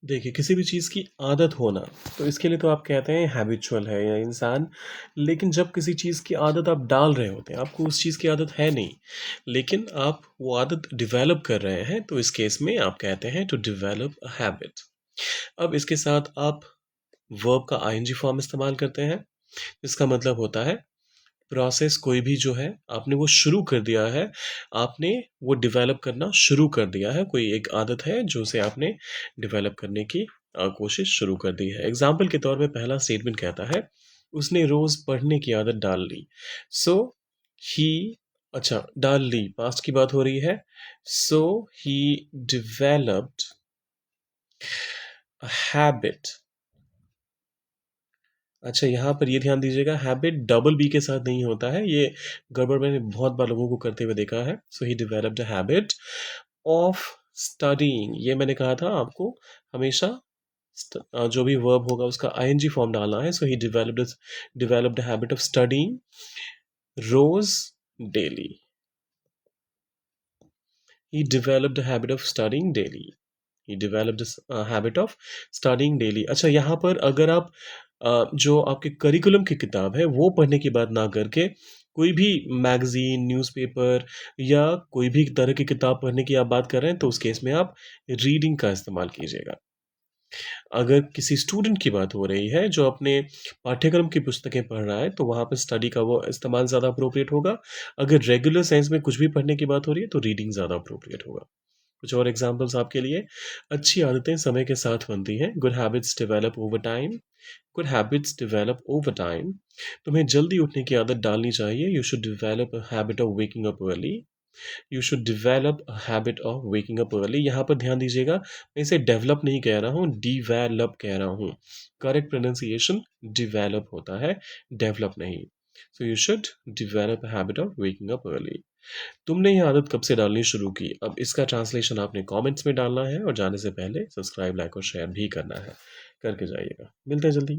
देखिए, किसी भी चीज़ की आदत होना, तो इसके लिए तो आप कहते हैं हैबिचुअल है या इंसान, लेकिन जब किसी चीज़ की आदत आप डाल रहे होते हैं, आपको उस चीज़ की आदत है नहीं, लेकिन आप वो आदत डेवलप कर रहे हैं, तो इस केस में आप कहते हैं टू डेवलप अ हैबिट। अब इसके साथ आप वर्ब का आईएनजी फॉर्म इस्तेमाल करते हैं, इसका मतलब होता है प्रोसेस कोई भी जो है आपने वो शुरू कर दिया है, आपने वो डेवलप करना शुरू कर दिया है, कोई एक आदत है जो उसे आपने डेवलप करने की कोशिश शुरू कर दी है। एग्जाम्पल के तौर पे पहला स्टेटमेंट कहता है उसने रोज पढ़ने की आदत डाल ली। सो ही अच्छा डाल ली पास्ट की बात हो रही है। सो ही डिवेलप्ड हैबिट। अच्छा, यहाँ पर ये ध्यान दीजिएगा हैबिट डबल बी के साथ नहीं होता है, ये गड़बड़ मैंने बहुत बार लोगों को करते हुए देखा है। So he developed a habit of studying, ये मैंने कहा था आपको हमेशा जो भी वर्ब होगा उसका आईएनजी फॉर्म डालना है। So he developed habit of studying रोज daily. He developed habit of studying daily. He developed habit of studying daily. अच्छा, यहाँ पर अगर आप जो आपके करिकुलम की किताब है वो पढ़ने की बात ना करके कोई भी मैगजीन, न्यूज़पेपर या कोई भी तरह की किताब पढ़ने की आप बात कर रहे हैं तो उस केस में आप रीडिंग का इस्तेमाल कीजिएगा। अगर किसी स्टूडेंट की बात हो रही है जो अपने पाठ्यक्रम की पुस्तकें पढ़ रहा है तो वहाँ पे स्टडी का वो इस्तेमाल ज़्यादा अप्रोप्रिएट होगा। अगर रेगुलर सेंस में कुछ भी पढ़ने की बात हो रही है तो रीडिंग ज़्यादा अप्रोप्रिएट होगा। कुछ और एग्जांपल्स आपके लिए। अच्छी आदतें समय के साथ बनती हैं। Good habits develop over time. Good habits develop over time. तुम्हें जल्दी उठने की आदत डालनी चाहिए। You should develop a habit of waking up early. You should develop a habit of waking up early. यहाँ पर ध्यान दीजिएगा, मैं इसे डेवलप नहीं कह रहा हूँ, डिवेलप कह रहा हूँ। करेक्ट प्रोनाउंसिएशन डिवेलप होता है, डेवलप नहीं। So you should develop a habit of waking up early. तुमने ये आदत कब से डालनी शुरू की? अब इसका ट्रांसलेशन आपने कमेंट्स में डालना है और जाने से पहले सब्सक्राइब, लाइक और शेयर भी करना है। करके जाइएगा। मिलते हैं जल्दी।